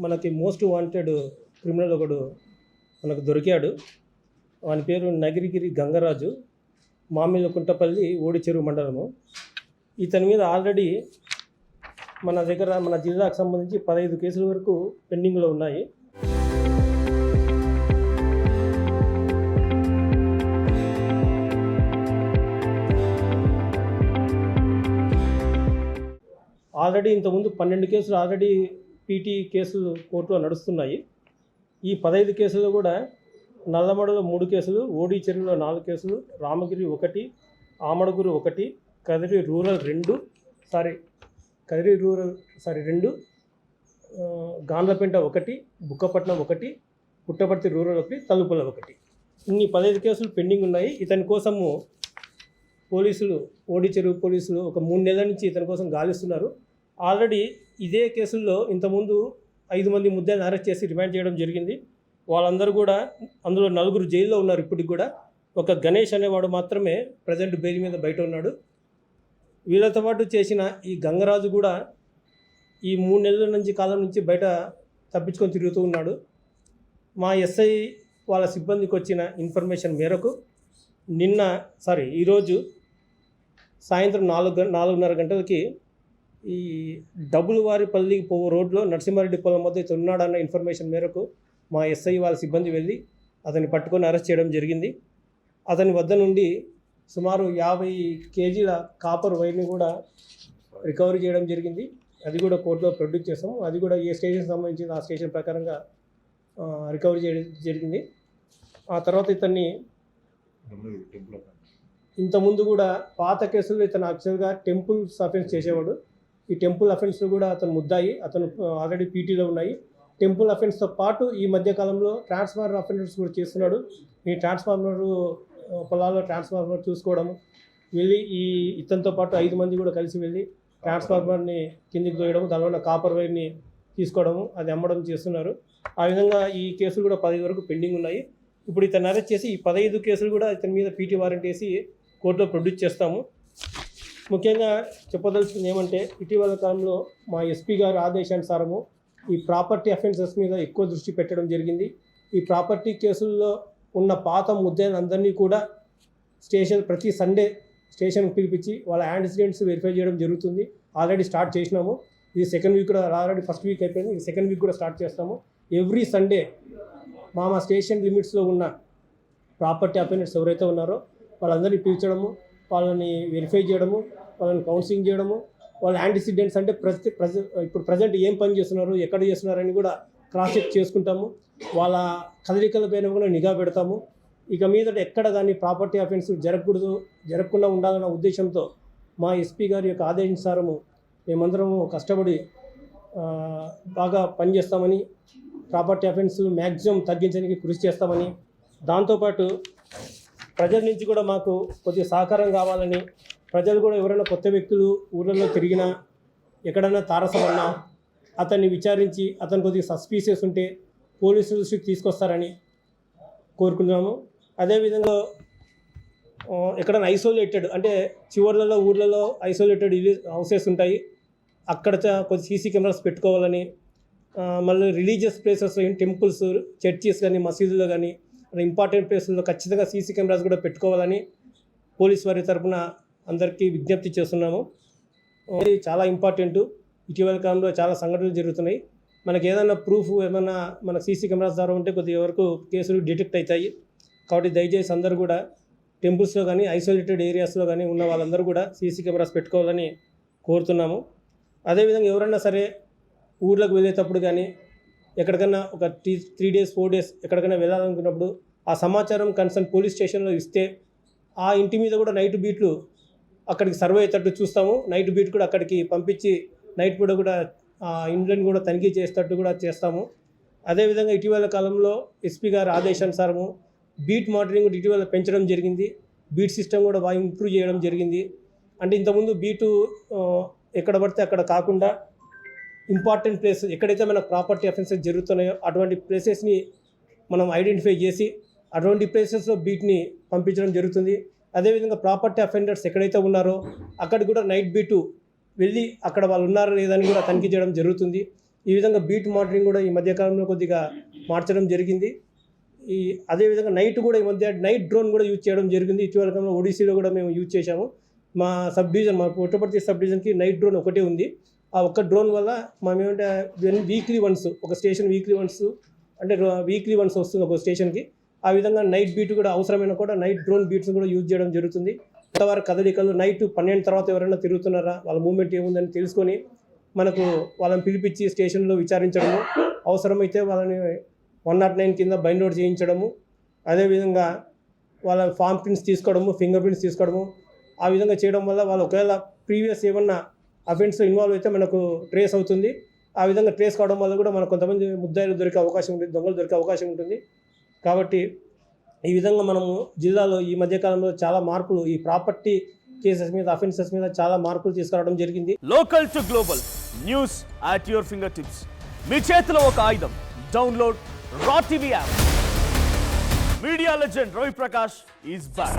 మనకి most wanted criminal ఒకడు మనకు దొరికాడు. వాని పేరు నగిరిగిరి గంగరాజు, మామిళ్ళకుంటపల్లి ఓడిచెరువు మండలము. ఇతని మీద ఆల్రెడీ మన జిల్లాకు సంబంధించి 15 కేసుల వరకు పెండింగ్లో ఉన్నాయి. ఆల్రెడీ ఇంతకుముందు 12 కేసులు ఆల్రెడీ పీటీ కేసులు కోర్టులో నడుస్తున్నాయి. ఈ 15 కేసులు కూడా నల్లమడలో 3 కేసులు, ఓడి చెరువులో 4 కేసులు, రామగిరి 1, ఆమడగురు 1, కదిరి రూరల్ 2, గాండ్లపేంట 1, బుక్కపట్నం 1, పుట్టపర్తి రూరల్ 1, తలుపుల 1. ఇన్ని 15 కేసులు పెండింగ్ ఉన్నాయి. ఇతని కోసము ఓడి చెరువు పోలీసులు ఒక 3 నెలల నుంచి ఇతని కోసం గాలిస్తున్నారు. ఆల్రెడీ ఇదే కేసుల్లో ఇంతకుముందు 5 మంది ముద్దాయిలను అరెస్ట్ చేసి రిమాండ్ చేయడం జరిగింది. వాళ్ళందరూ కూడా, అందులో 4 జైల్లో ఉన్నారు ఇప్పటికి కూడా. ఒక గణేష్ అనేవాడు మాత్రమే ప్రజెంట్ బెయిల్ మీద బయట ఉన్నాడు. వీళ్ళతో పాటు చేసిన ఈ గంగరాజు కూడా ఈ 3 నెలల నుంచి కాలం నుంచి బయట తప్పించుకొని తిరుగుతూ ఉన్నాడు. మా ఎస్ఐ వాళ్ళ సిబ్బందికి వచ్చిన ఇన్ఫర్మేషన్ మేరకు ఈరోజు సాయంత్రం 4:30 గంటలకి ఈ డబుల్వారిపల్లి రోడ్లో నరసింహారెడ్డి పొలం వద్ద ఇతను ఉన్నాడన్న ఇన్ఫర్మేషన్ మేరకు మా ఎస్ఐ వాళ్ళ సిబ్బంది వెళ్ళి అతన్ని పట్టుకొని అరెస్ట్ చేయడం జరిగింది. అతని వద్ద నుండి సుమారు 50 కేజీల కాపర్ వైర్ని కూడా రికవరీ చేయడం జరిగింది. అది కూడా కోర్టులో ప్రొడ్యూస్ చేస్తాము. అది కూడా ఏ స్టేషన్ సంబంధించింది ఆ స్టేషన్ ప్రకారంగా రికవరీ చేయడం జరిగింది. ఆ తర్వాత ఇతన్ని ఇంతకుముందు కూడా పాత కేసుల్లో ఇతను యాక్చువల్గా టెంపుల్స్ అఫెన్స్ చేసేవాడు. ఈ టెంపుల్ అఫెన్స్లో కూడా అతను ముద్దాయి. అతను ఆల్రెడీ పీటీలో ఉన్నాయి. టెంపుల్ అఫెన్స్తో పాటు ఈ మధ్యకాలంలో ట్రాన్స్ఫార్మర్ అఫెన్స్ కూడా చేస్తున్నాడు. ఈ పొలాల్లో ట్రాన్స్ఫార్మర్ చూసుకోవడము, వెళ్ళి ఇతనితో పాటు 5 మంది కూడా కలిసి వెళ్ళి ట్రాన్స్ఫార్మర్ని కిందికి దోయడం, దానివల్ల కాపర్ వైర్ని తీసుకోవడము, అది అమ్మడం చేస్తున్నారు. ఆ విధంగా ఈ కేసులు కూడా 10 వరకు పెండింగ్ ఉన్నాయి. ఇప్పుడు ఇతను అరెస్ట్ చేసి ఈ 15 కేసులు కూడా ఇతని మీద పీటీ వారెంట్ వేసి కోర్టులో ప్రొడ్యూస్ చేస్తాము. ముఖ్యంగా చెప్పదలుచుకుంది ఏమంటే, ఇటీవల కాలంలో మా ఎస్పీ గారి ఆదేశానుసారము ఈ ప్రాపర్టీ అఫెన్సెస్ మీద ఎక్కువ దృష్టి పెట్టడం జరిగింది. ఈ ప్రాపర్టీ కేసుల్లో ఉన్న పాత ముద్దాయిలందరినీ కూడా ప్రతి సండే స్టేషన్కి పిలిపించి వాళ్ళ యాంటిసిడెంట్స్ వెరిఫై చేయడం జరుగుతుంది. ఆల్రెడీ స్టార్ట్ చేసినాము. ఇది సెకండ్ వీక్ కూడా, ఆల్రెడీ ఫస్ట్ వీక్ అయిపోయింది, ఇది సెకండ్ వీక్ కూడా స్టార్ట్ చేస్తాము. ఎవ్రీ సండే మా స్టేషన్ లిమిట్స్లో ఉన్న ప్రాపర్టీ అఫెండర్స్ ఎవరైతే ఉన్నారో వాళ్ళందరినీ పిలిచడము, వాళ్ళని వెరిఫై చేయడము, వాళ్ళని కౌన్సిలింగ్ చేయడము, వాళ్ళ యాంటిసిడెంట్స్ అంటే ఇప్పుడు ప్రజెంట్ ఏం పని చేస్తున్నారు, ఎక్కడ చేస్తున్నారని కూడా క్రాస్ చెక్ చేసుకుంటాము. వాళ్ళ కదలికల పైన కూడా నిఘా పెడతాము. ఇక మీదట ఎక్కడ కానీ ప్రాపర్టీ అఫెన్స్ జరగకుండా ఉండాలన్న ఉద్దేశంతో మా ఎస్పీ గారి యొక్క ఆదేశానుసారము మేమందరము కష్టపడి బాగా పనిచేస్తామని, ప్రాపర్టీ అఫెన్స్ మ్యాక్సిమం తగ్గించడానికి కృషి చేస్తామని, దాంతోపాటు ప్రజల నుంచి కూడా మాకు కొద్దిగా సహకారం కావాలని, ప్రజలు కూడా ఎవరైనా కొత్త వ్యక్తులు ఊళ్ళల్లో తిరిగినా, ఎక్కడైనా తారసమన్నా అతన్ని విచారించి అతను కొద్దిగా సస్పీషియస్ ఉంటే పోలీసు దృష్టికి తీసుకొస్తారని కోరుకుంటున్నాము. అదేవిధంగా ఎక్కడైనా ఐసోలేటెడ్ అంటే చివర్లలో ఊర్లలో ఐసోలేటెడ్ హౌసెస్ ఉంటాయి, అక్కడ కొద్ది సీసీ కెమెరాస్ పెట్టుకోవాలని, మళ్ళీ రిలీజియస్ ప్లేసెస్ టెంపుల్స్, చర్చెస్ కానీ, మసీదులో కానీ ఇంపార్టెంట్ ప్లేసుల్లో ఖచ్చితంగా సీసీ కెమెరాస్ కూడా పెట్టుకోవాలని పోలీస్ వారి తరఫున అందరికీ విజ్ఞప్తి చేస్తున్నాము. ఇది చాలా ఇంపార్టెంటు. ఇటీవల కాలంలో చాలా సంఘటనలు జరుగుతున్నాయి. మనకి ఏదైనా ప్రూఫ్ ఏమైనా మన సీసీ కెమెరాస్ ద్వారా ఉంటే కొద్దిగా వరకు కేసులు డిటెక్ట్ అవుతాయి. కాబట్టి దయచేసి అందరూ కూడా టెంపుల్స్లో కానీ, ఐసోలేటెడ్ ఏరియాస్లో కానీ ఉన్న వాళ్ళందరూ కూడా సీసీ కెమెరాస్ పెట్టుకోవాలని కోరుతున్నాము. అదేవిధంగా ఎవరైనా సరే ఊర్లకు వెళ్ళేటప్పుడు కానీ, ఎక్కడికైనా ఒక 3 days 4 days ఎక్కడికైనా వెళ్ళాలనుకున్నప్పుడు ఆ సమాచారం కన్సర్న్ పోలీస్ స్టేషన్లో ఇస్తే ఆ ఇంటి మీద కూడా నైట్ బీట్లు అక్కడికి సర్వే అయ్యేటట్టు చూస్తాము. నైట్ బీట్ కూడా అక్కడికి పంపించి నైట్ పూట కూడా ఆ ఇండ్లను కూడా తనిఖీ చేసేటట్టు కూడా చేస్తాము. అదేవిధంగా ఇటీవల కాలంలో ఎస్పీ గారి ఆదేశానుసారము బీట్ మానిటరింగ్ కూడా ఇటీవల పెంచడం జరిగింది. బీట్ సిస్టమ్ కూడా బాగా ఇంప్రూవ్ చేయడం జరిగింది. అంటే ఇంతకుముందు బీటు ఎక్కడ పడితే అక్కడ కాకుండా ఇంపార్టెంట్ ప్లేస్ ఎక్కడైతే మన ప్రాపర్టీ అఫెన్సెస్ జరుగుతున్నాయో అటువంటి ప్లేసెస్ని మనం ఐడెంటిఫై చేసి అటువంటి ప్లేసెస్లో బీట్ని పంపించడం జరుగుతుంది. అదేవిధంగా ప్రాపర్టీ అఫెండర్స్ ఎక్కడైతే ఉన్నారో అక్కడ కూడా నైట్ బీటు వెళ్ళి అక్కడ వాళ్ళు ఉన్నారో లేదని కూడా తనిఖీ చేయడం జరుగుతుంది. ఈ విధంగా బీట్ మానిటరింగ్ కూడా ఈ మధ్యకాలంలో కొద్దిగా మార్చడం జరిగింది. అదేవిధంగా నైట్ కూడా ఈ మధ్య నైట్ డ్రోన్ కూడా యూజ్ చేయడం జరిగింది. ఇటీవల కాలంలో ఒడిస్సీలో కూడా మేము యూజ్ చేశాము. మా పుట్టపర్తి సబ్ డివిజన్కి నైట్ డ్రోన్ ఒకటే ఉంది. ఆ ఒక్క డ్రోన్ వల్ల మేము ఏమంటే వీక్లీ వన్స్ ఒక స్టేషన్ వీక్లీ వన్స్ వస్తుంది ఒక స్టేషన్కి. ఆ విధంగా నైట్ బీట్ కూడా అవసరమైన కూడా నైట్ డ్రోన్ బీట్స్ కూడా యూజ్ చేయడం జరుగుతుంది. కొంతవరకు కదలికలు నైట్ 12 తర్వాత ఎవరైనా తిరుగుతున్నారా, వాళ్ళ మూవ్మెంట్ ఏముందని తెలుసుకొని మనకు వాళ్ళని పిలిపించి స్టేషన్లో విచారించడము, అవసరమైతే వాళ్ళని 109 కింద బైండ్ అవుట్ చేయించడము, అదేవిధంగా వాళ్ళ ఫామ్ ప్రింట్స్ తీసుకోవడము, ఫింగర్ ప్రింట్స్ తీసుకోవడము. ఆ విధంగా చేయడం వల్ల వాళ్ళు ఒకవేళ ప్రీవియస్ ఏమన్నా అఫెన్స్లో ఇన్వాల్వ్ అయితే మనకు ట్రేస్ అవుతుంది. ఆ విధంగా ట్రేస్ కావడం వల్ల కూడా మనకు కొంతమంది ముద్దాయిలు దొరికే అవకాశం ఉంటుంది, దొంగలు దొరికే అవకాశం ఉంటుంది. కాబట్టి ఈ విధంగా మనము జిల్లాలో ఈ మధ్యకాలంలో చాలా మార్పులు, ఈ ప్రాపర్టీ కేసెస్ మీద, అఫెన్సెస్ మీద చాలా మార్పులు తీసుకురావడం జరిగింది. Local to global news at your finger tips. మీ చేతిలో ఒక ఆయుధం. Download Raw TV app. Media legend Ravi Prakash is back.